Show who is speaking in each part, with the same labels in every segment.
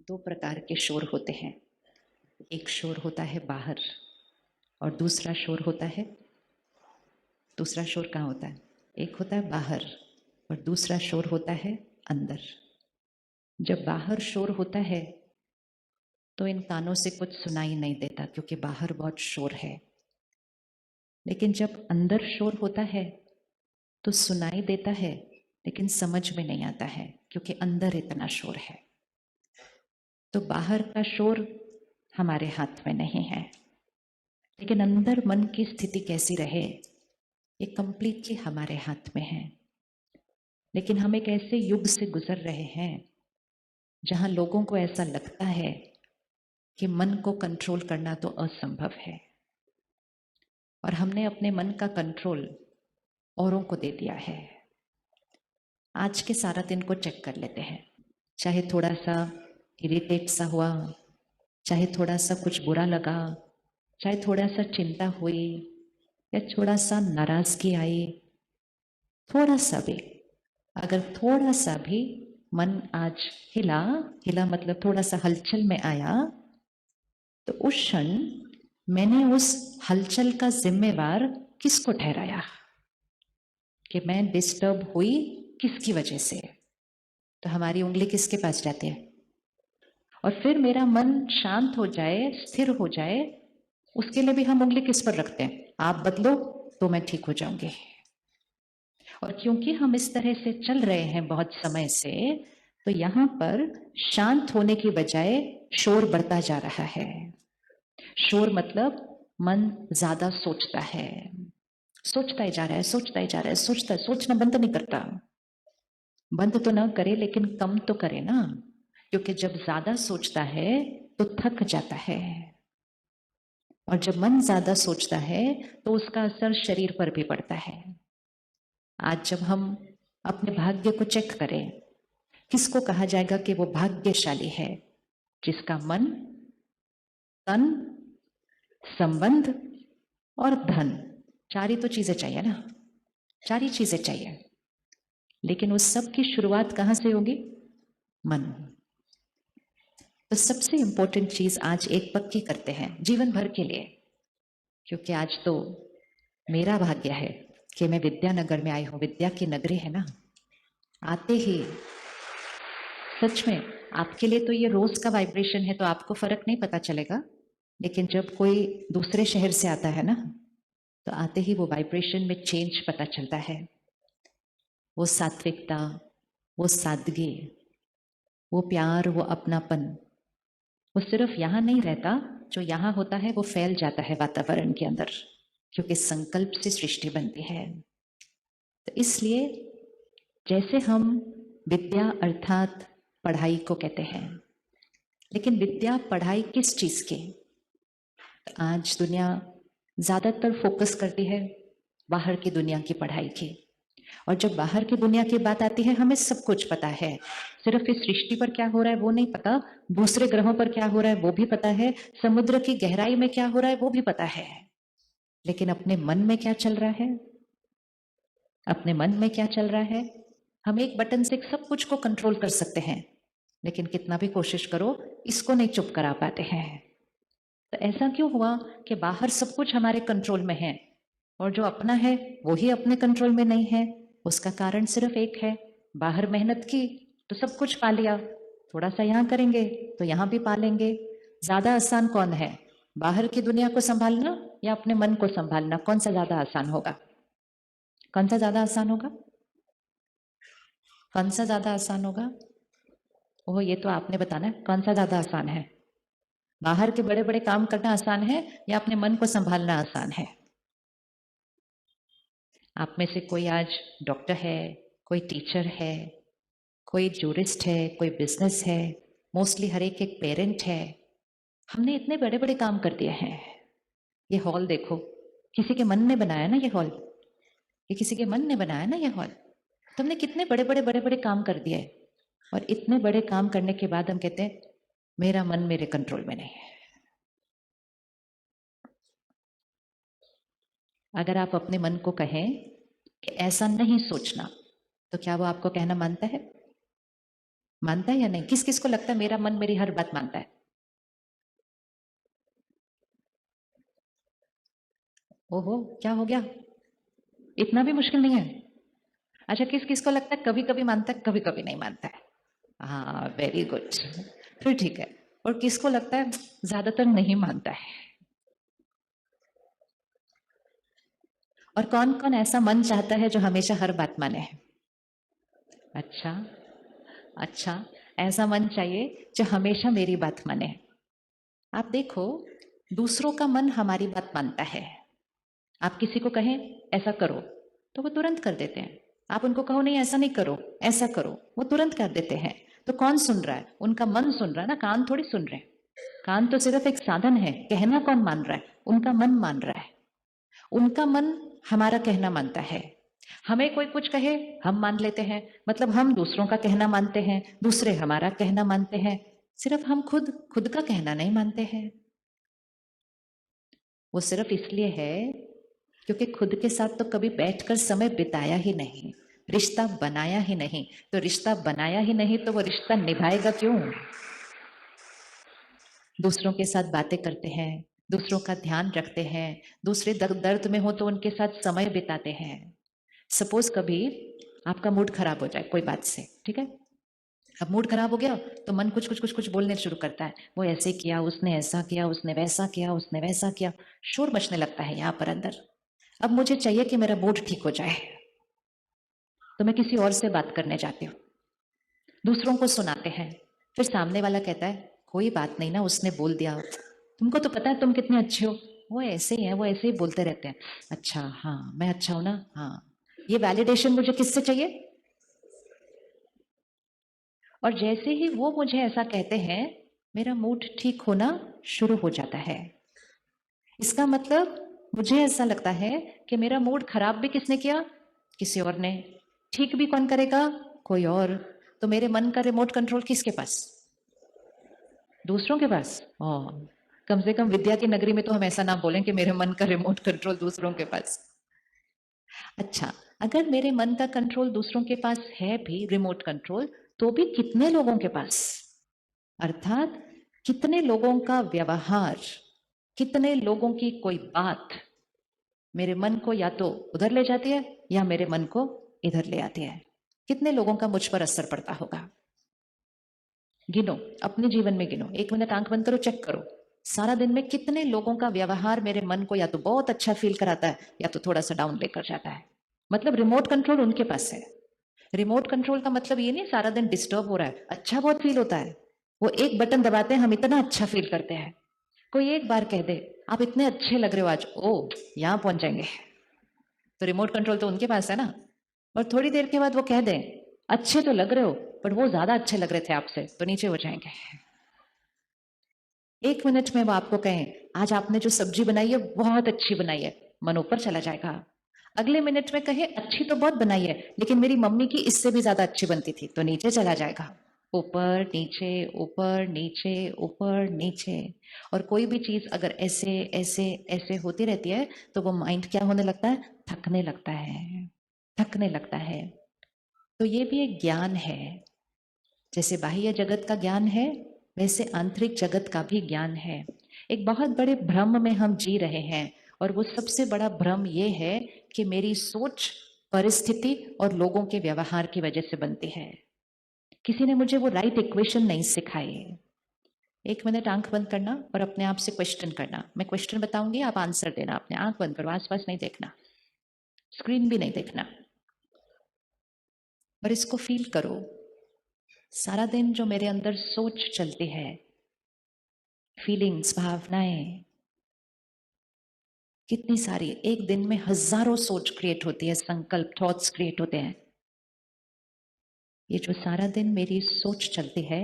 Speaker 1: दो प्रकार के शोर होते हैं। एक शोर होता है बाहर और दूसरा शोर होता है, दूसरा शोर कहाँ होता है? एक होता है बाहर और दूसरा शोर होता है अंदर। जब बाहर शोर होता है तो इन कानों से कुछ सुनाई नहीं देता क्योंकि बाहर बहुत शोर है। लेकिन जब अंदर शोर होता है तो सुनाई देता है लेकिन समझ में नहीं आता है क्योंकि अंदर इतना शोर है। तो बाहर का शोर हमारे हाथ में नहीं है, लेकिन अंदर मन की स्थिति कैसी रहे ये कंप्लीटली हमारे हाथ में है। लेकिन हम एक ऐसे युग से गुजर रहे हैं जहां लोगों को ऐसा लगता है कि मन को कंट्रोल करना तो असंभव है और हमने अपने मन का कंट्रोल औरों को दे दिया है। आज के सारा दिन को चेक कर लेते हैं, चाहे थोड़ा सा इरिटेट सा हुआ, चाहे थोड़ा सा कुछ बुरा लगा, चाहे थोड़ा सा चिंता हुई या थोड़ा सा नाराजगी आई, थोड़ा सा भी, अगर थोड़ा सा भी मन आज हिला हिला मतलब थोड़ा सा हलचल में आया, तो उस क्षण मैंने उस हलचल का जिम्मेवार किसको ठहराया कि मैं डिस्टर्ब हुई किसकी वजह से। तो हमारी उंगली किसके पास जाती है? और फिर मेरा मन शांत हो जाए, स्थिर हो जाए, उसके लिए भी हम उंगली किस पर रखते हैं? आप बदलो तो मैं ठीक हो जाऊंगी। और क्योंकि हम इस तरह से चल रहे हैं बहुत समय से, तो यहां पर शांत होने की बजाय शोर बढ़ता जा रहा है। शोर मतलब मन ज्यादा सोचता है, सोचता ही जा रहा है, सोचता ही जा रहा है, सोचता है, सोचना बंद नहीं करता। बंद तो ना करे लेकिन कम तो करे ना, क्योंकि जब ज्यादा सोचता है तो थक जाता है और जब मन ज्यादा सोचता है तो उसका असर शरीर पर भी पड़ता है। आज जब हम अपने भाग्य को चेक करें, किसको कहा जाएगा कि वो भाग्यशाली है? जिसका मन, तन, संबंध और धन, चार ही तो चीजें चाहिए ना, चार ही चीजें चाहिए। लेकिन उस सब की शुरुआत कहां से होगी? मन। तो सबसे इंपॉर्टेंट चीज आज एक पक्की करते हैं जीवन भर के लिए, क्योंकि आज तो मेरा भाग्य है कि मैं विद्यानगर में आई हूं। विद्या की नगरी है ना। आते ही सच में आपके लिए तो ये रोज का वाइब्रेशन है तो आपको फर्क नहीं पता चलेगा, लेकिन जब कोई दूसरे शहर से आता है ना, तो आते ही वो वाइब्रेशन में चेंज पता चलता है। वो सात्विकता, वो सादगी, वो प्यार, वो अपनापन, वो सिर्फ यहाँ नहीं रहता, जो यहाँ होता है वो फैल जाता है वातावरण के अंदर, क्योंकि संकल्प से सृष्टि बनती है। तो इसलिए जैसे हम विद्या अर्थात पढ़ाई को कहते हैं, लेकिन विद्या पढ़ाई किस चीज की? आज दुनिया ज्यादातर फोकस करती है बाहर की दुनिया की पढ़ाई की, और जब बाहर की दुनिया की बात आती है हमें सब कुछ पता है, सिर्फ इस सृष्टि पर क्या हो रहा है वो नहीं पता, दूसरे ग्रहों पर क्या हो रहा है वो भी पता है, समुद्र की गहराई में क्या हो रहा है वो भी पता है। लेकिन अपने मन में क्या चल रहा है? अपने मन में क्या चल रहा है? हम एक बटन से सब कुछ को कंट्रोल कर सकते हैं, लेकिन कितना भी कोशिश करो इसको नहीं चुप करा पाते हैं। तो ऐसा क्यों हुआ कि बाहर सब कुछ हमारे कंट्रोल में है और जो अपना है वो ही अपने कंट्रोल में नहीं है? उसका कारण सिर्फ एक है, बाहर मेहनत की तो सब कुछ पा लिया, थोड़ा सा यहाँ करेंगे तो यहाँ भी पा लेंगे। ज्यादा आसान कौन है, बाहर की दुनिया को संभालना या अपने मन को संभालना? कौन सा ज्यादा आसान होगा? कौन सा ज्यादा आसान होगा? कौन सा ज्यादा आसान होगा? ओह, ये तो आपने बताना है, कौन सा ज्यादा आसान है? बाहर के बड़े बड़े काम करना आसान है या अपने मन को संभालना आसान है? आप में से कोई आज डॉक्टर है, कोई टीचर है, कोई जूरिस्ट है, कोई बिजनेस है, मोस्टली हर एक एक पेरेंट है। हमने इतने बड़े बड़े काम कर दिए हैं। ये हॉल देखो, किसी के मन ने बनाया ना ये हॉल, ये किसी के मन ने बनाया ना ये हॉल। तो हमने कितने बड़े बड़े बड़े बड़े काम कर दिए, और इतने बड़े काम करने के बाद हम कहते हैं मेरा मन मेरे कंट्रोल में नहीं है। अगर आप अपने मन को कहें कि ऐसा नहीं सोचना, तो क्या वो आपको कहना मानता है? मानता है या नहीं? किस किस को लगता है मेरा मन मेरी हर बात मानता है? ओहो, क्या हो गया? इतना भी मुश्किल नहीं है? अच्छा, किस किस को लगता है कभी कभी मानता है, कभी कभी नहीं मानता है? हाँ, वेरी गुड, फिर ठीक है। और किसको लगता है ज्यादातर नहीं मानता है? और कौन कौन ऐसा मन चाहता है जो हमेशा हर बात माने? अच्छा, अच्छा, ऐसा मन चाहिए जो हमेशा मेरी बात माने। आप देखो, दूसरों का मन हमारी बात मानता है। आप किसी को कहें ऐसा करो तो वो तुरंत कर देते हैं। आप उनको कहो नहीं ऐसा नहीं करो, ऐसा करो, वो तुरंत कर देते हैं। तो कौन सुन रहा है? उनका मन सुन रहा है ना, कान थोड़ी सुन रहे हैं। कान तो सिर्फ एक साधन है, कहना कौन मान रहा है? उनका मन मान रहा है। उनका मन हमारा कहना मानता है। हमें कोई कुछ कहे हम मान लेते हैं, मतलब हम दूसरों का कहना मानते हैं, दूसरे हमारा कहना मानते हैं। सिर्फ हम खुद खुद का कहना नहीं मानते हैं। वो सिर्फ इसलिए है क्योंकि खुद के साथ तो कभी बैठकर समय बिताया ही नहीं, रिश्ता बनाया ही नहीं। तो रिश्ता बनाया ही नहीं तो वो रिश्ता निभाएगा क्यों? दूसरों के साथ बातें करते हैं, दूसरों का ध्यान रखते हैं, दूसरे दर्द में हो तो उनके साथ समय बिताते हैं। सपोज कभी आपका मूड खराब हो जाए कोई बात से, ठीक है? अब मूड खराब हो गया तो मन कुछ कुछ कुछ कुछ बोलने शुरू करता है। वो ऐसे किया, उसने ऐसा किया, उसने वैसा किया, उसने वैसा किया। शोर मचने लगता है यहाँ पर अंदर। अब मुझे चाहिए कि मेरा मूड ठीक हो जाए, तो मैं किसी और से बात करने जाती हूँ, दूसरों को सुनाते हैं। फिर सामने वाला कहता है कोई बात नहीं ना, उसने बोल दिया, तुमको तो पता है तुम कितने अच्छे हो। वो ऐसे ही है, वो ऐसे ही बोलते रहते हैं। अच्छा, हाँ मैं अच्छा हूं ना, हाँ। ये वैलिडेशन मुझे किससे चाहिए? और जैसे ही वो मुझे ऐसा कहते हैं, मेरा मूड ठीक होना शुरू हो जाता है। इसका मतलब मुझे ऐसा लगता है कि मेरा मूड खराब भी किसने किया? किसी और ने। ठीक भी कौन करेगा? कोई और। तो मेरे मन का रिमोट कंट्रोल किसके पास? दूसरों के पास। कम से कम विद्या की नगरी में तो हम ऐसा ना बोलें कि मेरे मन का रिमोट कंट्रोल दूसरों के पास। अच्छा, अगर मेरे मन का कंट्रोल दूसरों के पास है भी, रिमोट कंट्रोल, तो भी कितने लोगों के पास? अर्थात कितने लोगों का व्यवहार, कितने लोगों की कोई बात मेरे मन को या तो उधर ले जाती है या मेरे मन को इधर ले आती है। कितने लोगों का मुझ पर असर पड़ता होगा? गिनो, अपने जीवन में गिनो। एक मिनट आंख बंद करो, चेक करो। सारा दिन में कितने लोगों का व्यवहार मेरे मन को या तो बहुत अच्छा फील कराता है या तो थोड़ा सा डाउन लेकर जाता है। मतलब रिमोट कंट्रोल उनके पास है। रिमोट कंट्रोल का मतलब ये नहीं सारा दिन डिस्टर्ब हो रहा है, अच्छा बहुत फील होता है। वो एक बटन दबाते हैं, हम इतना अच्छा फील करते हैं। कोई एक बार कह दे आप इतने अच्छे लग रहे हो आज, ओ यहां पहुंच जाएंगे। तो रिमोट कंट्रोल तो उनके पास है ना। और थोड़ी देर के बाद वो कह दें अच्छे तो लग रहे हो, पर वो ज्यादा अच्छे लग रहे थे आपसे, तो नीचे हो जाएंगे। एक मिनट में वो आपको कहें आज आपने जो सब्जी बनाई है बहुत अच्छी बनाई है, मन ऊपर चला जाएगा। अगले मिनट में कहे अच्छी तो बहुत बनाई है लेकिन मेरी मम्मी की इससे भी ज्यादा अच्छी बनती थी, तो नीचे चला जाएगा। ऊपर नीचे, ऊपर नीचे, ऊपर नीचे। और कोई भी चीज अगर ऐसे ऐसे ऐसे होती रहती है तो वो माइंड क्या होने लगता है? थकने लगता है, थकने लगता है। तो ये भी एक ज्ञान है। जैसे बाह्य जगत का ज्ञान है, वैसे आंतरिक जगत का भी ज्ञान है। एक बहुत बड़े भ्रम में हम जी रहे हैं, और वो सबसे बड़ा भ्रम ये है कि मेरी सोच परिस्थिति और लोगों के व्यवहार की वजह से बनती है। किसी ने मुझे वो राइट इक्वेशन नहीं सिखाई। एक मिनट आंख बंद करना और अपने आप से क्वेश्चन करना। मैं क्वेश्चन बताऊंगी, आप आंसर देना। अपने आंख बंद करो, आसपास नहीं देखना, स्क्रीन भी नहीं देखना, और इसको फील करो। सारा दिन जो मेरे अंदर सोच चलती है, फीलिंग्स, भावनाएं, कितनी सारी, एक दिन में हजारों सोच क्रिएट होती है, संकल्प, थॉट्स क्रिएट होते हैं। ये जो सारा दिन मेरी सोच चलती है,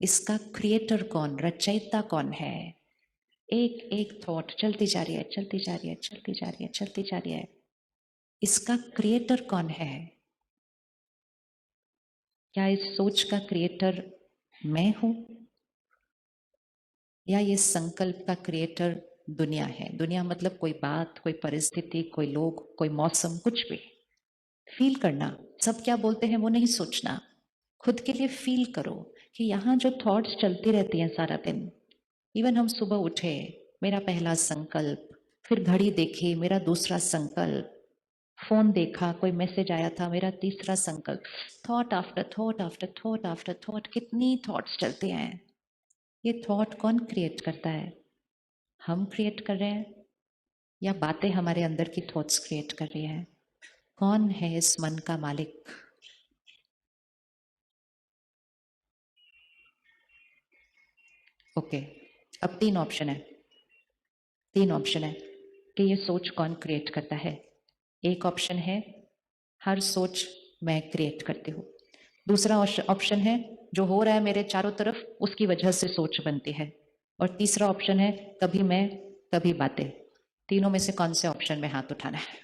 Speaker 1: इसका क्रिएटर कौन, रचयिता कौन है? एक एक थॉट चलती जा रही है, चलती जा रही है, चलती जा रही है, चलती जा रही है। इसका क्रिएटर कौन है? क्या इस सोच का क्रिएटर मैं हूं, या ये संकल्प का क्रिएटर दुनिया है? दुनिया मतलब कोई बात, कोई परिस्थिति, कोई लोग, कोई मौसम, कुछ भी। फील करना। सब क्या बोलते हैं वो नहीं सोचना, खुद के लिए फील करो कि यहाँ जो थॉट्स चलती रहती हैं सारा दिन, इवन हम सुबह उठे, मेरा पहला संकल्प, फिर घड़ी देखी, मेरा दूसरा संकल्प, फोन देखा, कोई मैसेज आया था, मेरा तीसरा संकल्प, thought after thought after thought after thought, कितनी थॉट्स चलती हैं। ये थॉट कौन क्रिएट करता है? हम क्रिएट कर रहे हैं या बातें हमारे अंदर की थॉट्स क्रिएट कर रही हैं? कौन है इस मन का मालिक? ओके, अब तीन ऑप्शन है कि ये सोच कौन क्रिएट करता है। एक ऑप्शन है हर सोच मैं क्रिएट करती हूँ। दूसरा ऑप्शन है जो हो रहा है मेरे चारों तरफ उसकी वजह से सोच बनती है। और तीसरा ऑप्शन है कभी मैं कभी बातें। तीनों में से कौन से ऑप्शन में हाथ उठाना है?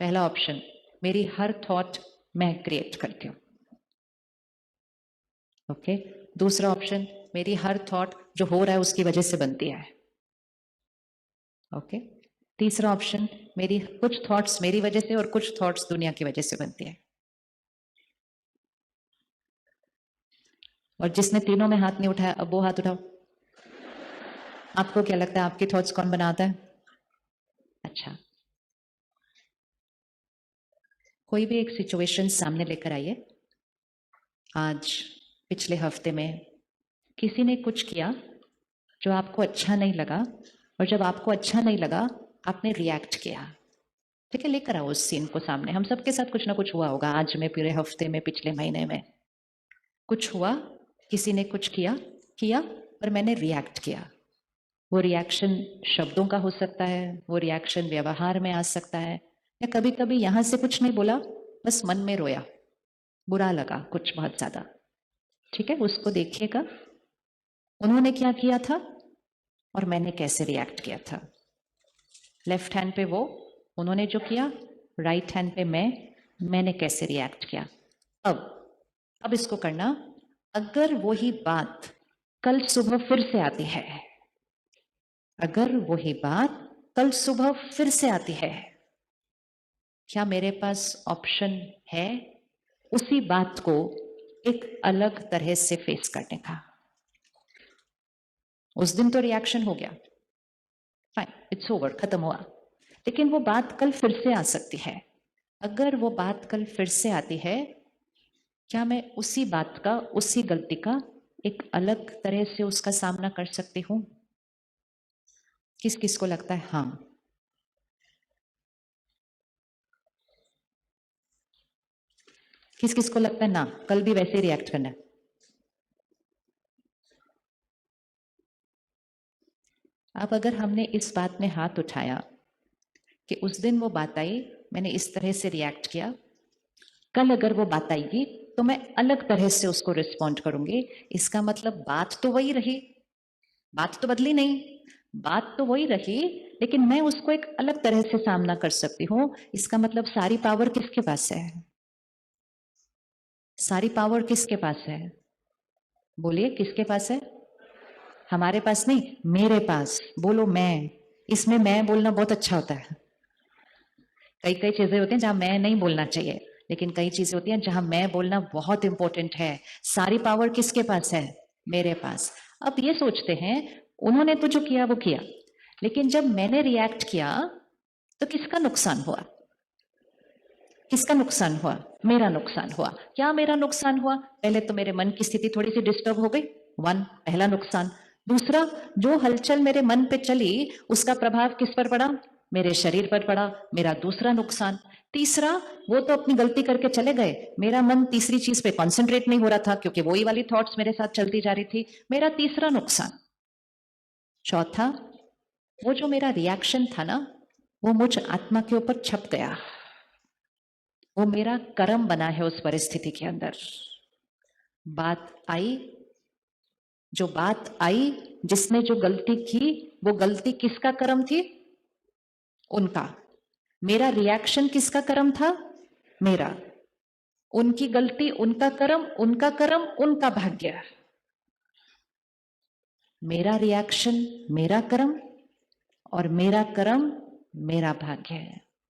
Speaker 1: पहला ऑप्शन, मेरी हर थॉट मैं क्रिएट करती हूँ। ओके। दूसरा ऑप्शन, मेरी हर थॉट जो हो रहा है उसकी वजह से बनती है। ओके। तीसरा ऑप्शन, मेरी कुछ थॉट्स मेरी वजह से और कुछ थॉट्स दुनिया की वजह से बनती है। और जिसने तीनों में हाथ नहीं उठाया अब वो हाथ उठाओ। आपको क्या लगता है आपकी थॉट्स कौन बनाता है? अच्छा, कोई भी एक सिचुएशन सामने लेकर आइए। आज पिछले हफ्ते में किसी ने कुछ किया जो आपको अच्छा नहीं लगा, और जब आपको अच्छा नहीं लगा आपने रिएक्ट किया। ठीक है, लेकर आओ उस सीन को सामने। हम सबके साथ कुछ ना कुछ हुआ होगा आज में, पूरे हफ्ते में, पिछले महीने में कुछ हुआ, किसी ने कुछ किया पर मैंने रिएक्ट किया। वो रिएक्शन शब्दों का हो सकता है, वो रिएक्शन व्यवहार में आ सकता है, या कभी कभी यहां से कुछ नहीं बोला, बस मन में रोया, बुरा लगा कुछ बहुत ज्यादा। ठीक है, उसको देखिएगा उन्होंने क्या किया था और मैंने कैसे रिएक्ट किया था। लेफ्ट हैंड पे वो उन्होंने जो किया, राइट हैंड पे मैंने कैसे रिएक्ट किया। अब इसको करना, अगर वही बात कल सुबह फिर से आती है, अगर वही बात कल सुबह फिर से आती है, क्या मेरे पास ऑप्शन है उसी बात को एक अलग तरह से फेस करने का? उस दिन तो रिएक्शन हो गया, फाइन, इट्स ओवर, खत्म हुआ, लेकिन वो बात कल फिर से आ सकती है। अगर वो बात कल फिर से आती है, क्या मैं उसी बात का, उसी गलती का एक अलग तरह से उसका सामना कर सकती हूं? किस किस को लगता है हाँ? किस किस को लगता है ना, कल भी वैसे ही रिएक्ट करना है? अब अगर हमने इस बात में हाथ उठाया कि उस दिन वो बात आई, मैंने इस तरह से रिएक्ट किया, कल अगर वो बात आएगी तो मैं अलग तरह से उसको रिस्पॉन्ड करूंगी, इसका मतलब बात तो वही रही, बात तो बदली नहीं, बात तो वही रही, लेकिन मैं उसको एक अलग तरह से सामना कर सकती हूँ। इसका मतलब सारी पावर किसके पास है? सारी पावर किसके पास है? बोलिए, किसके पास है? हमारे पास नहीं, मेरे पास। बोलो मैं। इसमें मैं बोलना बहुत अच्छा होता है। कई कई चीजें होती हैं जहां मैं नहीं बोलना चाहिए, लेकिन कई चीजें होती हैं जहां मैं बोलना बहुत इंपॉर्टेंट है। सारी पावर किसके पास है? मेरे पास। अब ये सोचते हैं उन्होंने तो जो किया वो किया, लेकिन जब मैंने रिएक्ट किया तो किसका नुकसान हुआ? किसका नुकसान हुआ? मेरा नुकसान हुआ। क्या मेरा नुकसान हुआ? पहले तो मेरे मन की स्थिति थोड़ी सी डिस्टर्ब हो गई, वन, पहला नुकसान। दूसरा, जो हलचल मेरे मन पे चली उसका प्रभाव किस पर पड़ा? मेरे शरीर पर पड़ा, मेरा दूसरा नुकसान। तीसरा, वो तो अपनी गलती करके चले गए, मेरा मन तीसरी चीज पे कॉन्सेंट्रेट नहीं हो रहा था क्योंकि वही वाली थॉट्स मेरे साथ चलती जा रही थी, मेरा तीसरा नुकसान। चौथा, वो जो मेरा रिएक्शन था ना, वो मुझ आत्मा के ऊपर छप गया, वो मेरा कर्म बना है उस परिस्थिति के अंदर। बात आई, जो बात आई, जिसने जो गलती की, वो गलती किसका कर्म थी? उनका। मेरा रिएक्शन किसका कर्म था? मेरा। उनकी गलती उनका कर्म, उनका कर्म उनका भाग्य। मेरा रिएक्शन मेरा कर्म, और मेरा कर्म मेरा भाग्य है।